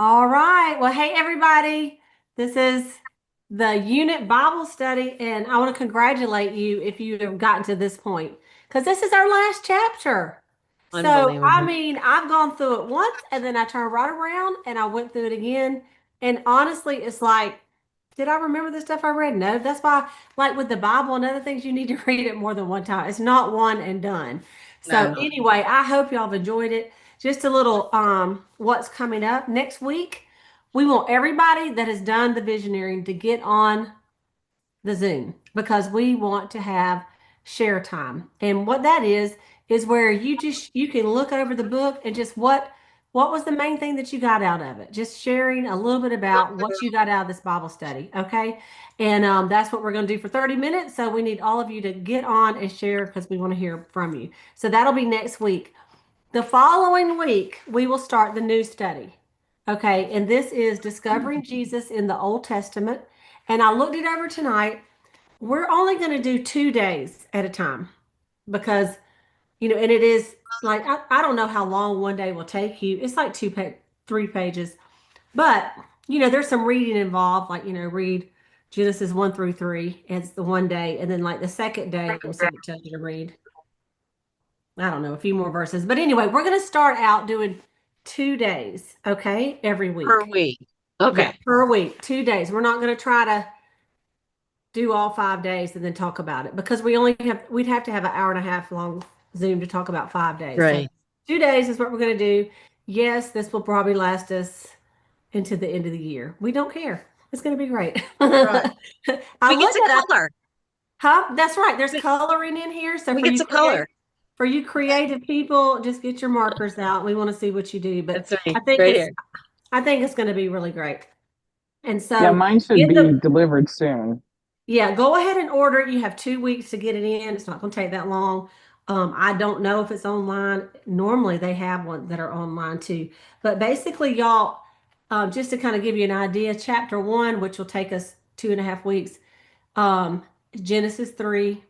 All right. Well, hey, everybody. This is the unit Bible study, and I want to congratulate you if you have gotten to this point because this is our last chapter. So, I Unbelievable. mean, I've gone through it once and then I turned right around and I went through it again. And honestly, it's like, did I remember the stuff I read? No, that's why, like with the Bible and other things, you need to read it more than one time. It's not one and done. So, No. anyway, I hope y'all have enjoyed it. Just a little what's coming up next week. We want everybody that has done the visioneering to get on the Zoom because we want to have share time. And what that is where you can look over the book and just what was the main thing that you got out of it? Just sharing a little bit about what you got out of this Bible study, okay? And that's what we're going to do for 30 minutes. So we need all of you to get on and share because we want to hear from you. So that'll be next week. The following week, we will start the new study. Okay, and this is Discovering Jesus in the Old Testament. And I looked it over tonight. We're only going to do 2 days at a time because, and it is like, I don't know how long one day will take you. It's like 3 pages. But, there's some reading involved, like, read Genesis 1 through 3 as the one day. And then, like, the second day, let me see what it tells you to read. I don't know, a few more verses. But anyway, we're going to start out doing 2 days, okay, every Per week. week. Yeah, Okay. per week, 2 days. We're not going to try to do all 5 days and then talk about it because we'd have to have an hour and a half long Zoom to talk about 5 days. So Right. 2 days is what we're going to do. Yes, this will probably last us into the end of the year. We don't care. It's going to be great. Right. I We get looked to at, color. huh? That's right. There's We, coloring in here. So we get to color. for you creative people, just get your markers out. We want to see what you do. But That's right. I think Right it's here. I think it's going to be really great. And Yeah, so mine should get be the delivered soon. yeah, go ahead and order it. You have 2 weeks to get it in. It's not going to take that long. I don't know if it's online. Normally they have ones that are online too. But basically, y'all, just to kind of give you an idea, chapter one, which will take us 2.5 weeks, um, Genesis 3,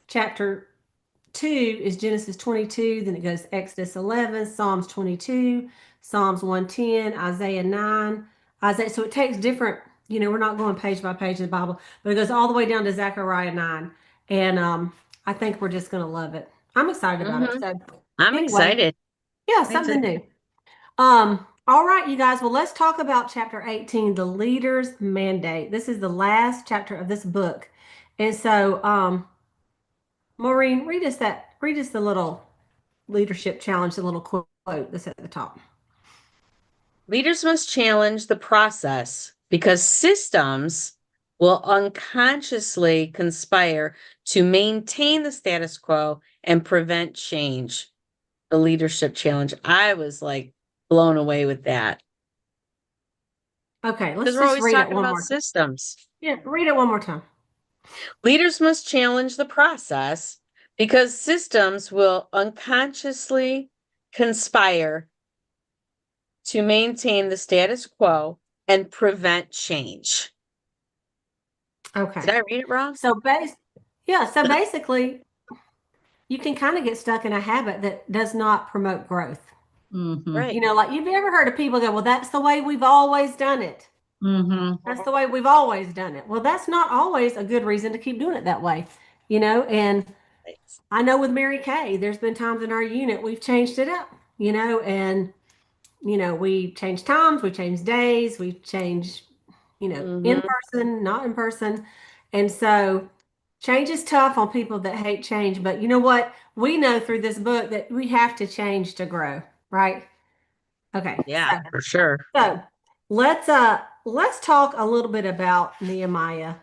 chapter 2 is Genesis 22, then it goes Exodus 11, Psalms 22, Psalms 110, Isaiah 9, Isaiah. So it takes different, we're not going page by page in the Bible, but it goes all the way down to Zechariah 9. And I think we're just going to love it. I'm excited about it. Hmm. So I'm anyway, excited. yeah, Me too. something new. All right, you guys. Well, let's talk about chapter 18, the leader's mandate. This is the last chapter of this book. And so, Maureen, read us the little leadership challenge, the little quote that's at the top. Leaders must challenge the process because systems will unconsciously conspire to maintain the status quo and prevent change. The leadership challenge. I was like blown away with that Okay, because let's we're just always read it talking one about more time. systems. Yeah, read it one more time. Leaders must challenge the process because systems will unconsciously conspire to maintain the status quo and prevent change. Okay. Did I read it wrong? So so basically you can kind of get stuck in a habit that does not promote growth. Mm-hmm. Right. Like you've ever heard of people go, well, that's the way we've always done it. Mm-hmm. That's the way we've always done it. Well, that's not always a good reason to keep doing it that way, and I know with Mary Kay, there's been times in our unit we've changed it up, and we change times, we change days, we change, in Mm-hmm. person, not in person. And so change is tough on people that hate change. But you know what? We know through this book that we have to change to grow, right? Okay. Yeah, for sure. So let's talk a little bit about Nehemiah.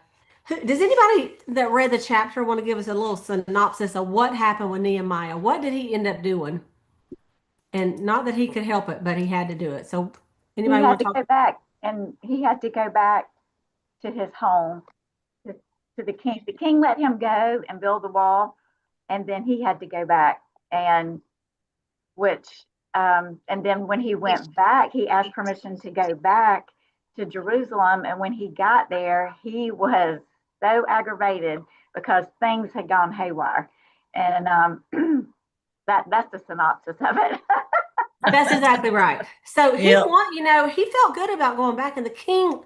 Does anybody that read the chapter want to give us a little synopsis of what happened with Nehemiah? What did he end up doing? And not that he could help it, but he had to do it. So He anybody had want to to talk? go back, and he had to go back to his home, to, to the king. The king let him go and build the wall, and then he had to go back. And which and then when he went back, he asked permission to go back to Jerusalem. And when he got there, he was so aggravated because things had gone haywire. And that's the synopsis of it. That's exactly right. So he Yep. want, he felt good about going back, and the king,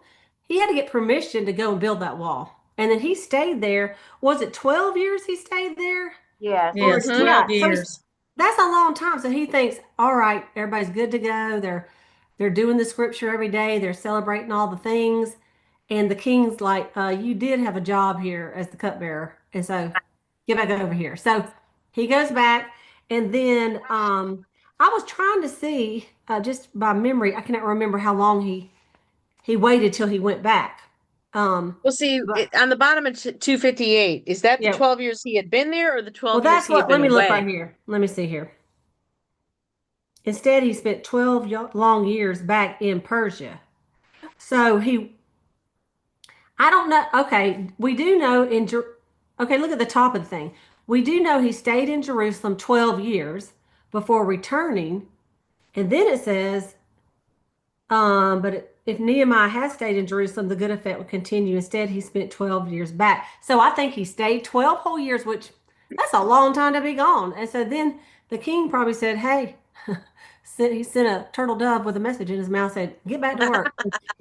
he had to get permission to go and build that wall. And then he stayed there. Was it 12 years he stayed there? Yes. Or Yes, Mhm. 12 yeah, so years. that's a long time. So he thinks, all right, everybody's good to go. They're doing the scripture every day. They're celebrating all the things. And the king's like, you did have a job here as the cupbearer. And so get back over here. So he goes back. And then I was trying to see, just by memory, I cannot remember how long he waited till he went back. Well, see, But on the bottom of 258, is that the yeah, 12 years he had been there or the well, 12 years that's he had what, let been me look away? right here. Let me see here. Instead, he spent 12 long years back in Persia. So I don't know. Okay, we do know okay, look at the top of the thing. We do know he stayed in Jerusalem 12 years before returning. And then it says, but if Nehemiah had stayed in Jerusalem, the good effect would continue. Instead, he spent 12 years back. So I think he stayed 12 whole years, which that's a long time to be gone. And so then the king probably said, hey, he sent a turtle dove with a message in his mouth, said, get back to work.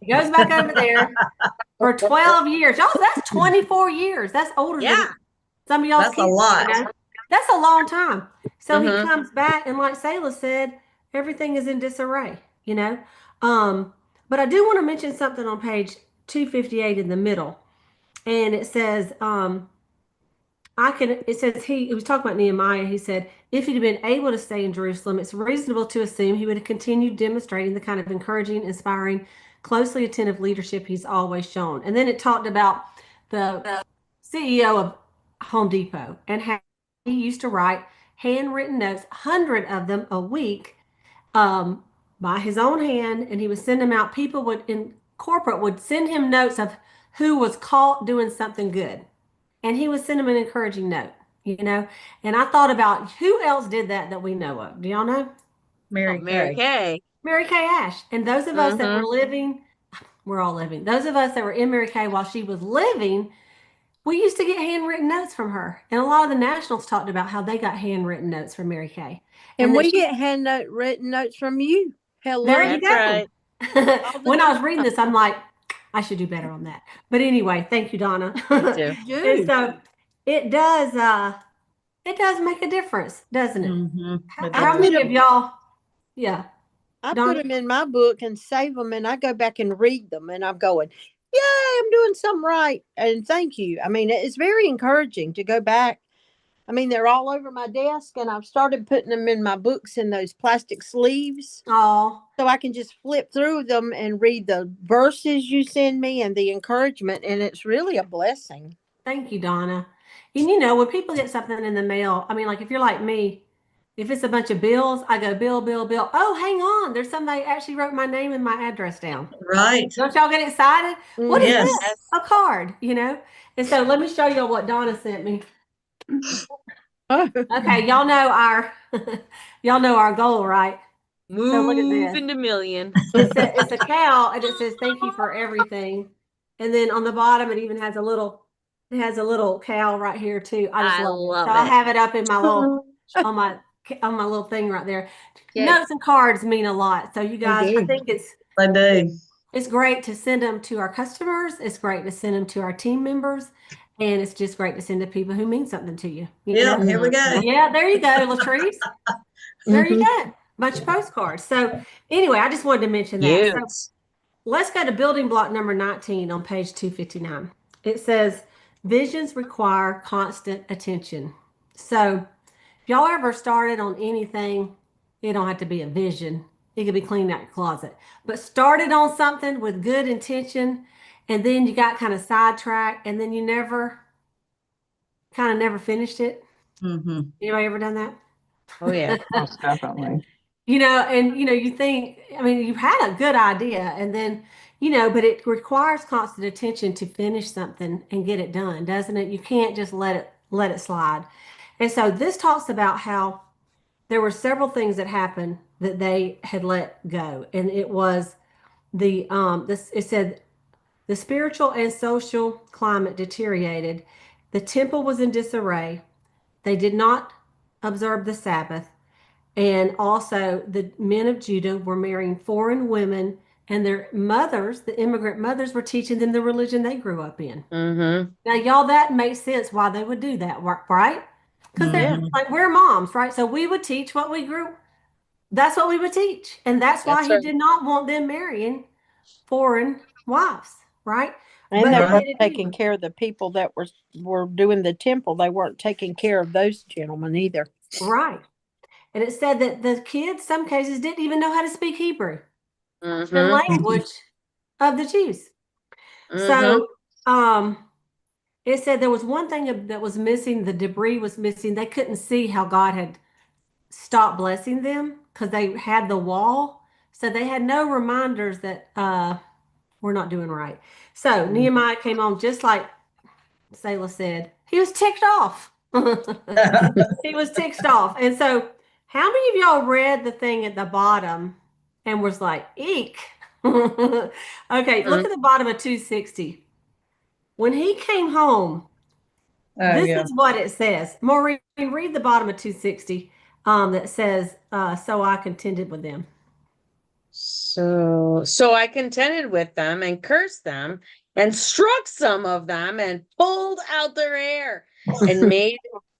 He goes back over there for 12 years. Y'all, that's 24 years. That's older than Yeah. some of y'all's That's a kids, lot. That's a long time. So he Mhm. comes back, and like Selah said, everything is in disarray. Um, but I do want to mention something on page 258 in the middle. And it says, it says he was talking about Nehemiah. He said, if he'd been able to stay in Jerusalem, it's reasonable to assume he would have continued demonstrating the kind of encouraging, inspiring, closely attentive leadership he's always shown. And then it talked about the CEO of Home Depot and how he used to write handwritten notes, 100 of them a week, um, by his own hand, and he would send them out. People would in corporate would send him notes of who was caught doing something good, and he would send them an encouraging note. And I thought about who else did that we know of. Do y'all know? Oh, Mary Mary Kay. Kay. Mary Kay Ash. And those of us that were Mhm. living, we're all living. Those of us that were in Mary Kay while she was living, we used to get handwritten notes from her. And a lot of the nationals talked about how they got handwritten notes from Mary Kay. And that we she, get written notes from you. there Hello. you That's go. right. All the When I was time. reading this, I'm like, I should do better on that. But anyway, thank you, Donna. Me too. You And do. so it does make a difference, doesn't it? Mhm. It I How does. put many them of y'all, yeah, I put Donna? them in my book and save them, and I go back and read them, and I'm going, yay, I'm doing something right. And thank you. I mean, it's very encouraging to go back. I mean, they're all over my desk, and I've started putting them in my books in those plastic sleeves Oh, so I can just flip through them and read the verses you send me and the encouragement. And it's really a blessing. thank you, Donna. And when people get something in the mail, I mean, like if you're like me, if it's a bunch of bills, I go bill, bill, bill. Oh, hang on, there's somebody actually wrote my name and my address down. Right. Don't y'all get excited? What is Yes. Mhm. this? A card. And so let me show y'all what Donna sent me. Okay, y'all know our y'all know our goal, right? So look at this. Moving to million. It's a cow, and it says thank you for everything. And then on the bottom it has a little cow right here too. I just I love it. So love I it. have it up in my little on my little thing right there. Yay. Notes and cards mean a lot. So you guys, I do. think I do. it's great to send them to our customers. It's great to send them to our team members. And it's just great to send to people who mean something to you. Yeah, here we go. Yeah, there you go, Latrice. There you Mhm. go. Bunch of postcards. So anyway, I just wanted to mention that. Cute. So let's go to building block number 19 on page 259. It says visions require constant attention. So if y'all ever started on anything, it don't have to be a vision. It could be cleaning out your closet. But started on something with good intention, and then you got kind of sidetracked, and then you never finished it. Mhm. Anybody ever done that? Oh yeah. Most definitely. And you think, I mean, you've had a good idea, and then, but it requires constant attention to finish something and get it done, doesn't it? You can't just let it slide. And so this talks about how there were several things that happened that they had let go, and it was it said the spiritual and social climate deteriorated, the temple was in disarray, they did not observe the Sabbath, And also, the men of Judah were marrying foreign women, and their mothers, the immigrant mothers, were teaching them the religion they grew up in. Mm-hmm. Now, y'all, that makes sense why they would do that, right? Because they're Mhm. like, we're moms, right? So we would teach what we grew. That's what we would teach. And that's why That's he right. did not want them marrying foreign wives, right? And But they he weren't did it taking anyway. care of the people that were doing the temple. They weren't taking care of those gentlemen either. Right. And it said that the kids, some cases, didn't even know how to speak Hebrew, the Mm-hmm. language of the Jews. Mm-hmm. So it said there was one thing that was missing. The debris was missing. They couldn't see how God had stopped blessing them because they had the wall. So they had no reminders that we're not doing right. So Nehemiah came on just like Selah said. He was ticked off. He was ticked off. And so how many of y'all read the thing at the bottom and was like, eek? Okay, look at the bottom of 260. When he came home, Oh, this yeah. is what it says. Maureen, read the bottom of 260 that says, so I contended with them. So I contended with them and cursed them and struck some of them and pulled out their hair and made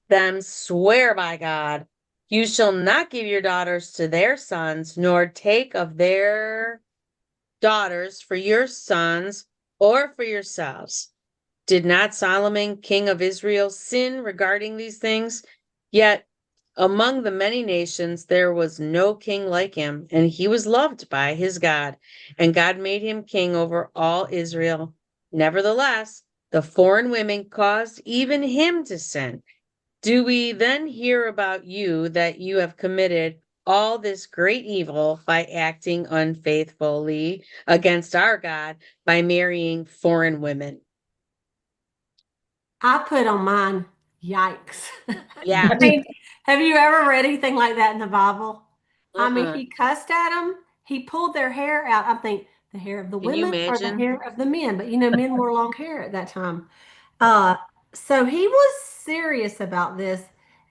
them swear by God, you shall not give your daughters to their sons, nor take of their daughters for your sons or for yourselves. Did not Solomon, king of Israel, sin regarding these things? Yet among the many nations there was no king like him, and he was loved by his God, and God made him king over all Israel. Nevertheless, the foreign women caused even him to sin. Do we then hear about you that you have committed all this great evil by acting unfaithfully against our God by marrying foreign women? I put on mine, yikes. Yeah. I mean, have you ever read anything like that in the Bible? I mean, Uh-uh. he cussed at them. He pulled their hair out. I think the hair of the Can you women or the imagine? hair of the men, but men wore long hair at that time. Uh, so he was serious about this.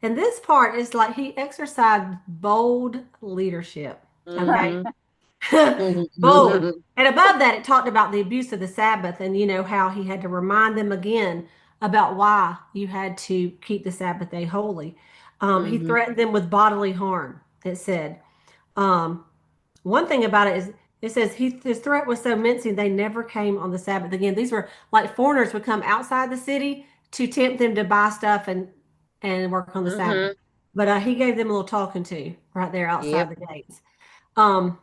And this part is like he exercised bold leadership. Okay. Mhm. Bold. And above that, it talked about the abuse of the Sabbath and, how he had to remind them again about why you had to keep the Sabbath day holy. He Mhm. threatened them with bodily harm, it said. Um, one thing about it is it says his threat was so mincing they never came on the Sabbath again. These were like foreigners would come outside the city to tempt them to buy stuff and work on the Sabbath. Mhm. But he gave them a little talking to right there outside Yep. the gates. Um,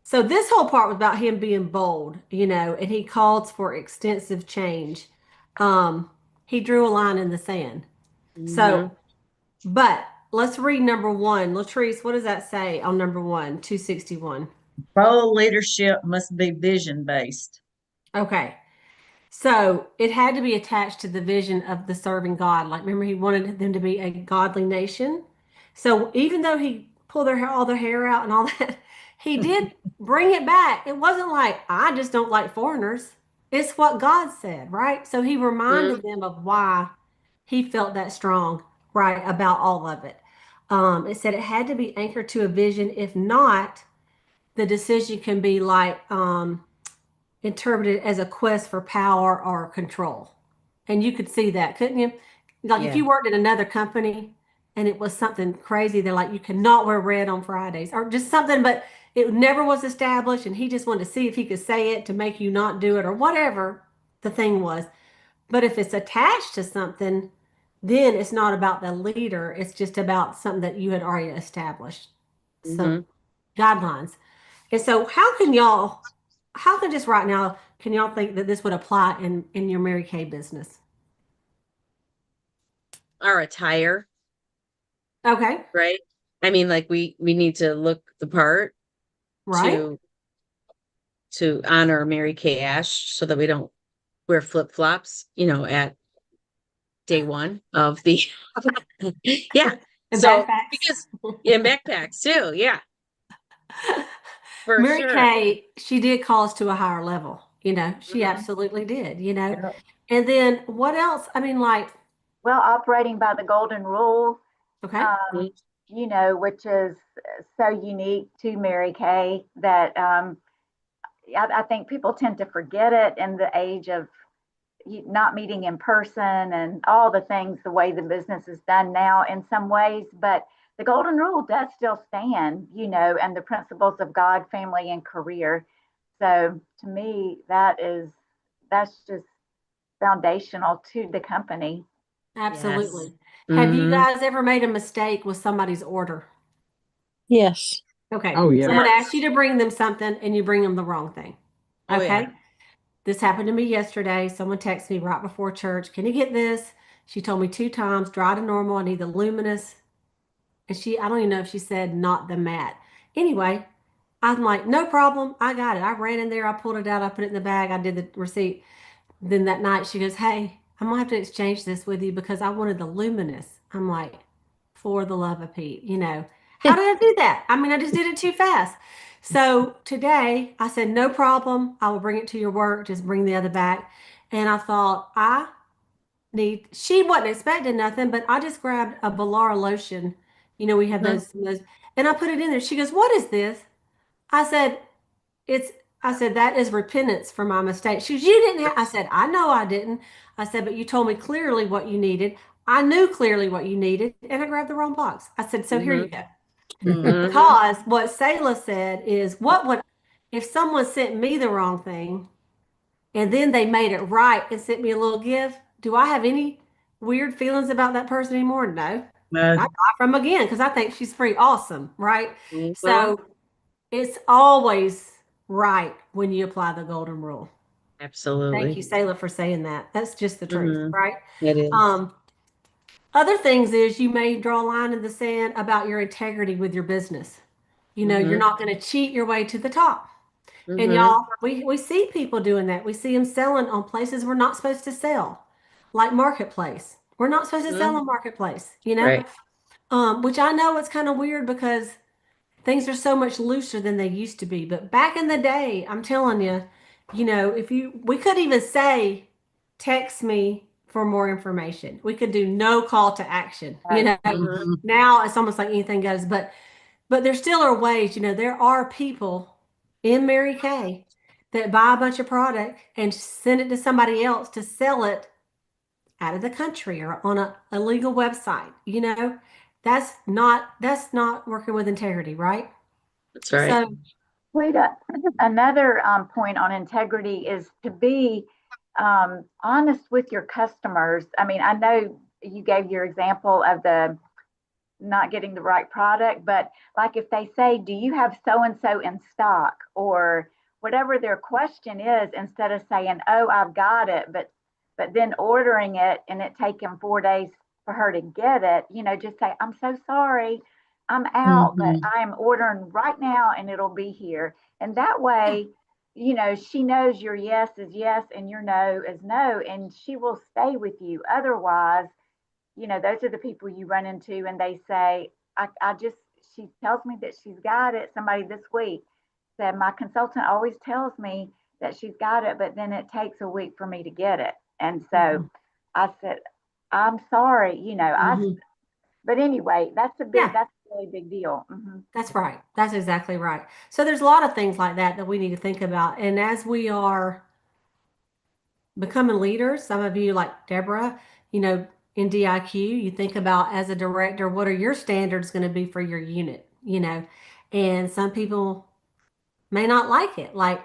so this whole part was about him being bold, and he called for extensive change. Um, he drew a line in the sand. So, Mhm. but let's read number one. Latrice, what does that say on number one, 261? Bold leadership must be vision based. Okay. So it had to be attached to the vision of the serving God. Like, remember, he wanted them to be a godly nation. So even though he pulled all their hair out and all that, he did bring it back. It wasn't like, I just don't like foreigners. It's what God said, right? So he reminded them of why he felt that strong, right, about all of it. It said it had to be anchored to a vision. If not, the decision can be like, interpreted as a quest for power or control. And you could see that, couldn't you? Like if Yeah. you worked in another company and it was something crazy, they're like, you cannot wear red on Fridays or just something, but it never was established. And he just wanted to see if he could say it to make you not do it or whatever the thing was. But if it's attached to something, then it's not about the leader. It's just about something that you had already established. Some Mhm. guidelines. And so how can just right now, can y'all think that this would apply in your Mary Kay business? Our attire, Okay, right? I mean, like we need to look the part right? to honor Mary Kay Ash so that we don't wear flip-flops, at day one of the yeah. And So backpacks. because in backpacks too, yeah, for Mary sure. Kay, she did call us to a higher level. She Mhm. absolutely did, Yep. And then what else? I mean, like, Well, operating by the golden rule, okay, um, which is so unique to Mary Kay that I think people tend to forget it in the age of not meeting in person and all the things, the way the business is done now in some ways. But the golden rule does still stand, and the principles of God, family, and career. So to me, that's just foundational to the company. Absolutely. Yes. Have you Mhm. guys ever made a mistake with somebody's order? Yes. Okay. Oh, yeah. Someone Yes. asks you to bring them something and you bring them the wrong thing. Oh, Okay. yeah. This happened to me yesterday. Someone texted me right before church. Can you get this? She told me 2 times, dry to normal. I need the luminous. And I don't even know if she said not the matte. Anyway, I'm like, no problem. I got it. I ran in there. I pulled it out. I put it in the bag. I did the receipt. Then that night she goes, hey, I'm gonna have to exchange this with you because I wanted the luminous. I'm like, for the love of Pete, how did I do that? I mean, I just did it too fast. So today I said, no problem. I will bring it to your work. Just bring the other back. And I thought, she wasn't expecting nothing, but I just grabbed a Balara lotion. We have those, and I put it in there. She goes, what is this? I said, it's I said, that is repentance for my mistake. She goes, you didn't have, I said, I know I didn't. I said, but you told me clearly what you needed. I knew clearly what you needed, and I grabbed the wrong box. I said, so here you go. Mhm. Because what Selah said is, what would, if someone sent me the wrong thing and then they made it right and sent me a little gift, do I have any weird feelings about that person anymore? No. I No. buy from again because I think she's pretty awesome, right? Mhm. So it's always right when you apply the golden rule. Thank you, Absolutely. Selah, for saying that. That's just the truth, Mhm. right? It is. Other things is you may draw a line in the sand about your integrity with your business. You're Mhm. not going to cheat your way to the top. And Mhm. y'all, we see people doing that. We see them selling on places we're not supposed to sell, like Marketplace. We're not supposed to sell Mhm. on Marketplace, Right. which I know it's kind of weird because things are so much looser than they used to be. But back in the day, I'm telling you, we could even say, text me for more information. We could do no call to action. Right. Mhm. Now it's almost like anything goes. But there still are ways. There are people in Mary Kay that buy a bunch of product and send it to somebody else to sell it out of the country or on a illegal website. That's not working with integrity, right? That's right. So Wait, another point on integrity is to be honest with your customers. I mean, I know you gave your example of the not getting the right product, but like if they say, do you have so and so in stock, or whatever their question is, instead of saying, oh, I've got it, but then ordering it and it taking 4 days for her to get it, just say, I'm so sorry, I'm out, but Mhm. I'm ordering right now and it'll be here. And that way, she knows your yes is yes and your no is no, and she will stay with you. Otherwise, those are the people you run into and they say, I just, she tells me that she's got it. Somebody this week said, my consultant always tells me that she's got it, but then it takes a week for me to get it. And so mhm, I said, I'm sorry, mhm. but anyway, Yeah, that's a really big deal. Hmm. that's right. That's exactly right. So there's a lot of things like that that we need to think about. And as we are becoming leaders, some of you like Deborah, in DIQ, you think about as a director, what are your standards going to be for your unit? And some people may not like it. Like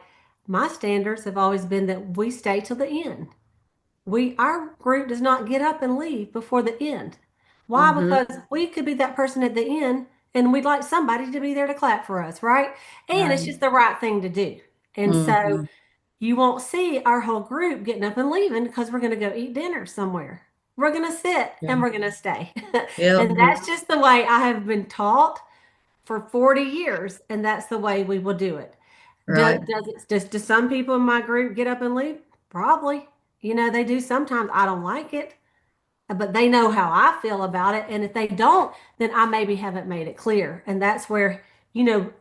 my standards have always been that we stay till the end. Our group does not get up and leave before the end. Why? Mhm. Because we could be that person at the end and we'd like somebody to be there to clap for us, right? And it's Right. just the right thing to do. And so Mhm. you won't see our whole group getting up and leaving because we're going to go eat dinner somewhere. We're going to sit Yeah. and we're going to stay. Yep. And that's just the way I have been taught for 40 years. And that's the way we will do it. Right. Do some people in my group get up and leave? Probably. They do sometimes. I don't like it, but they know how I feel about it. And if they don't, then I maybe haven't made it clear. And that's where, in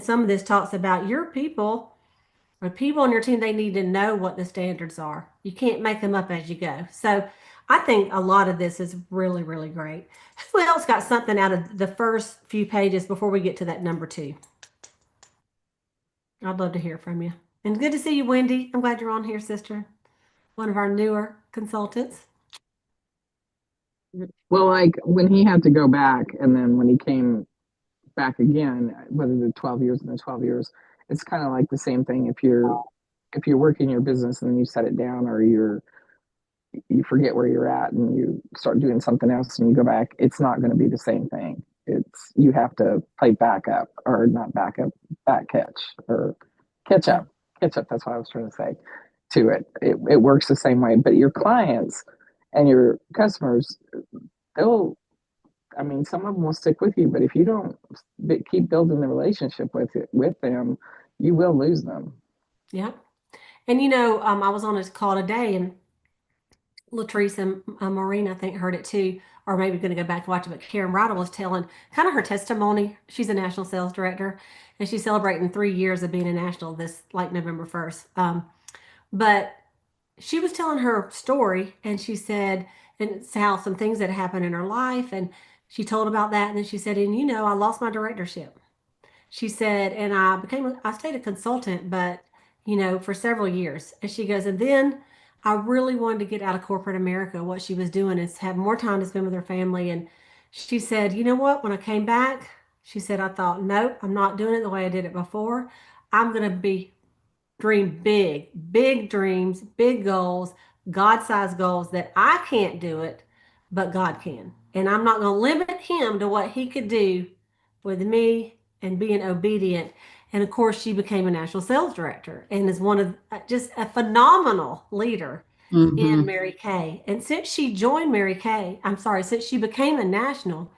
some of this talks about your people or people on your team, they need to know what the standards are. You can't make them up as you go. So I think a lot of this is really, really great. Who else got something out of the first few pages before we get to that number 2? I'd love to hear from you. And good to see you, Wendy. I'm glad you're on here, sister. One of our newer consultants. Well, like when he had to go back and then when he came back again, whether the 12 years and the 12 years, it's kind of like the same thing if you're working your business and then you set it down or you forget where you're at and you start doing something else and you go back, it's not going to be the same thing. It's you have to play backup or not backup, back catch or catch up. Catch up, that's what I was trying to say to it. It works the same way. But your clients and your customers, they'll I mean, some of them will stick with you, but if you don't keep building the relationship with them, you will lose them. Yeah. And you know, I was on this call today and Latrice and Maureen, I think, heard it too, or maybe going to go back and watch it. But Karen Ryder was telling kind of her testimony. She's a national sales director, and she's celebrating 3 years of being a national this like November 1st. But she was telling her story, and she said, and it's how some things that happened in her life, and she told about that, and then she said, and you know, I lost my directorship. She said, and I stayed a consultant, but you know, for several years. And she goes, and then I really wanted to get out of corporate America. What she was doing is have more time to spend with her family. And she said, you know what? When I came back, she said, I thought, nope, I'm not doing it the way I did it before. I'm going to be dream big, big dreams, big goals, God-sized goals that I can't do it, but God can. And I'm not going to limit him to what he could do with me and being obedient. And of course, she became a national sales director and is one of just a phenomenal leader in Mary Kay. And since she joined Mary Kay, I'm sorry, since she became a national,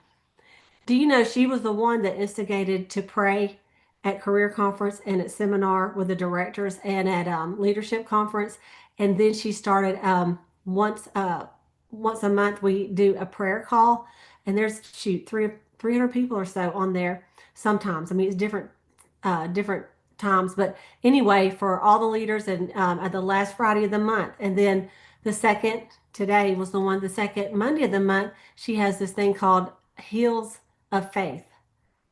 do you know she was the one that instigated to pray at career conference and at seminar with the directors and at leadership conference? And then she started once a month we do a prayer call, and there's 300 people or so on there. Sometimes I mean it's different times, but anyway, for all the leaders and at the last Friday of the month, and then the second today was the second Monday of the month. She has this thing called Heels of Faith,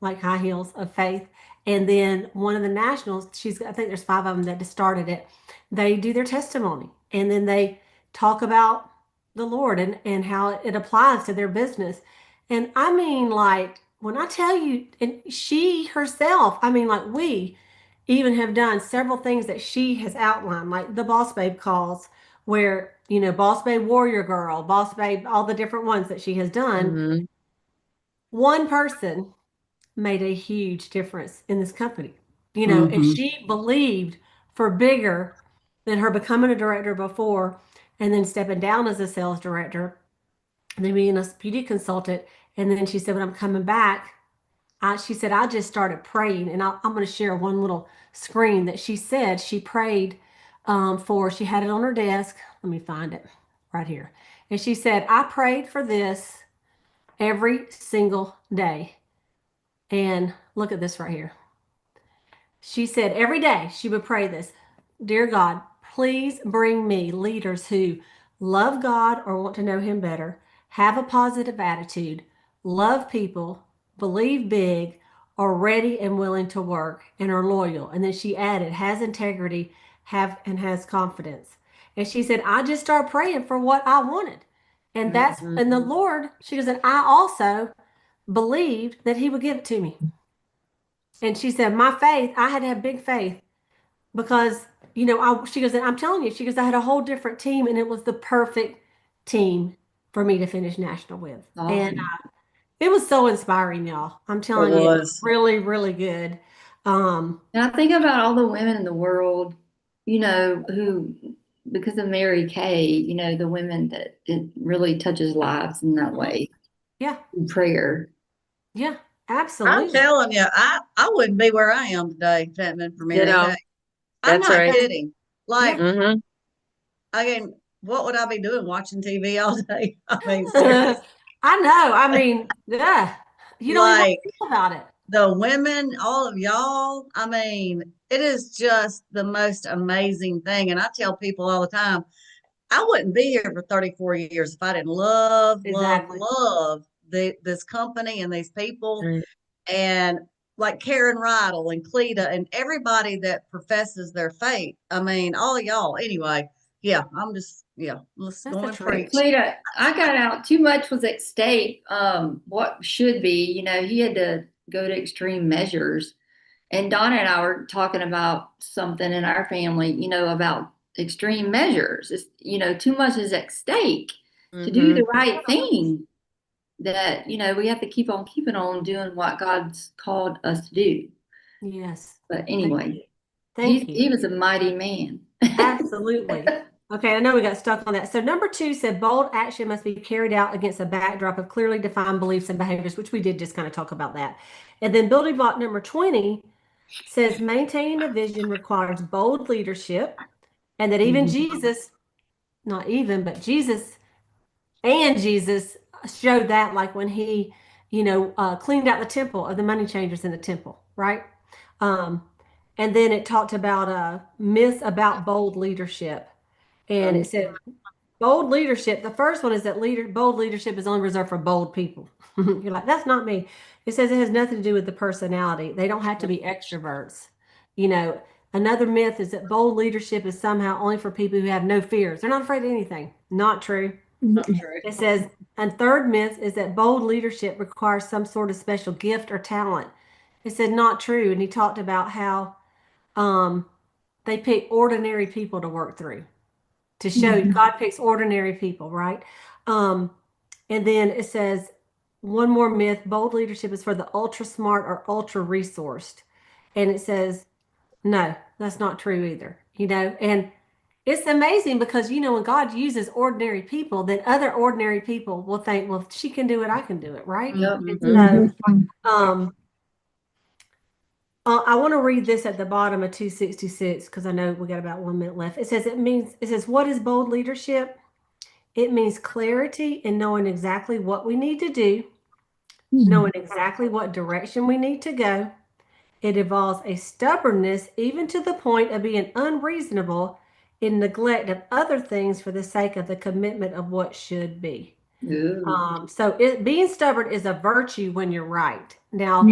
like high heels of faith. And then one of the nationals, I think there's 5 of them that just started it. They do their testimony and then they talk about the Lord and how it applies to their business. And I mean, like, when I tell you, and she herself, I mean, like, we even have done several things that she has outlined, like the Boss Babe calls, where, you know, Boss Babe Warrior Girl, Boss Babe, all the different ones that she has done. Mhm. One person made a huge difference in this company. You know, if she believed for bigger than her becoming a director before and then stepping down as a sales director and then being a beauty consultant. And then she said, when I'm coming back, she said, I just started praying. And I'm going to share one little screen that she said she prayed she had it on her desk. Let me find it right here. And she said, I prayed for this every single day. And look at this right here. She said every day she would pray this: Dear God, please bring me leaders who love God or want to know Him better, have a positive attitude, love people, believe big, are ready and willing to work, and are loyal. And then she added, has integrity, has confidence. And she said, I just started praying for what I wanted. And and the Lord, she goes, and I also believed that He would give it to me. And she said, my faith, I had to have big faith because, you know, she goes, I'm telling you, she goes, I had a whole different team and it was the perfect team for me to finish national with. And it was so inspiring, y'all. I'm telling you, it was was. really, really good. And I think about all the women in the world, who, because of Mary Kay, the women that it really touches lives in that way. Yeah. In prayer. Yeah, I'm absolutely. telling you, I wouldn't be where I am today if it hadn't been for Mary Ditto. Kay. I'm That's not right. kidding. Like, Mm-hmm. I mean, what would I be doing watching TV all day? I mean, seriously. I know. I mean, yeah, you don't even want Like to think about it. the women, all of y'all, I mean, it is just the most amazing thing. And I tell people all the time, I wouldn't be here for 34 years if I didn't love, Exactly. love this company and these people. Right. And like Karen Rydell and Cleta and everybody that professes their faith. I mean, all of y'all. Anyway, yeah, let's That's go the and truth. preach. Cleta, I got out. Too much was at stake. What should be, he had to go to extreme measures. And Donna and I were talking about something in our family, about extreme measures. It's, too much is at stake to do the right thing. That, we have to keep on keeping on doing what God's called us to do. Yes. But anyway, Thank you. he was a mighty man. Absolutely. Okay, I know we got stuck on that. So number 2 said bold action must be carried out against a backdrop of clearly defined beliefs and behaviors, which we did just kind of talk about that. And then building block number 20 says maintaining a vision requires bold leadership, and that even Jesus, not even, but Jesus showed that, like when he, cleaned out the temple of the money changers in the temple, right? And then it talked about myths about bold leadership. And it said bold leadership. The first one is that bold leadership is only reserved for bold people. You're like, that's not me. It says it has nothing to do with the personality. They don't have to be extroverts. Another myth is that bold leadership is somehow only for people who have no fears. They're not afraid of anything. Not true. Not true. It says, and third myth is that bold leadership requires some sort of special gift or talent. It said not true. And he talked about how they pick ordinary people to work through, to show God picks ordinary people, right? And then it says one more myth, bold leadership is for the ultra smart or ultra resourced. And it says, no, that's not true either, and it's amazing because, when God uses ordinary people, then other ordinary people will think, well, if she can do it, I can do it, right? Yep. And so, I want to read this at the bottom of 266 because I know we got about 1 minute left. It says, what is bold leadership? It means clarity in knowing exactly what we need to do, knowing exactly what direction we need to go. It involves a stubbornness, even to the point of being unreasonable in neglect of other things for the sake of the commitment of what should be. So being stubborn is a virtue when you're right. Now,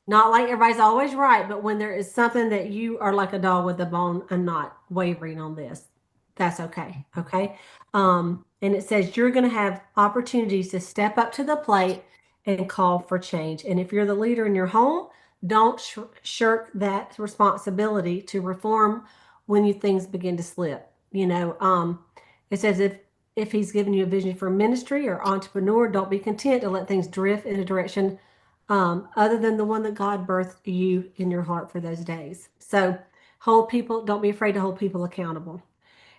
not like everybody's always right, but when there is something that you are like a dog with a bone and not wavering on this, that's okay. Okay. And it says you're going to have opportunities to step up to the plate and call for change. And if you're the leader in your home, don't shirk that responsibility to reform when things begin to slip. It says if he's given you a vision for ministry or entrepreneur, don't be content to let things drift in a direction other than the one that God birthed you in your heart for those days. So don't be afraid to hold people accountable.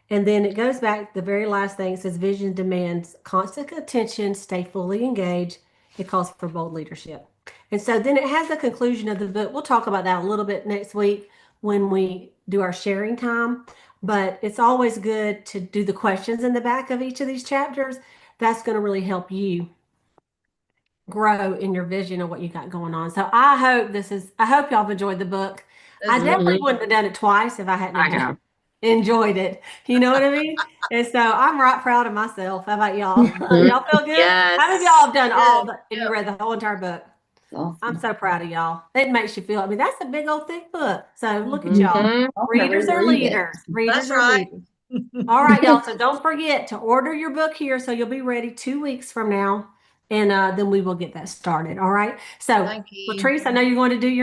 And then it goes back, the very last thing, it says vision demands constant attention, stay fully engaged. It calls for bold leadership. And so then it has the conclusion of the book. We'll talk about that a little bit next week when we do our sharing time. But it's always good to do the questions in the back of each of these chapters. That's going to really help you grow in your vision of what you got going on. So I hope y'all have enjoyed the book. I definitely wouldn't have done it twice if I hadn't enjoyed it. You know what I mean? And so I'm right proud of myself. How about y'all? Y'all feel good? Yes. How many of y'all have done Good. you read the whole entire book? Awesome. I'm so proud of y'all. It makes you feel, that's a big old thick book. So look at y'all. Readers are leaders. Readers That's are right. leaders. All right, y'all. So don't forget to order your book here so you'll be ready 2 weeks from now. And then we will get that started. All right. So, Thank you. Latrice, I know you're going to do your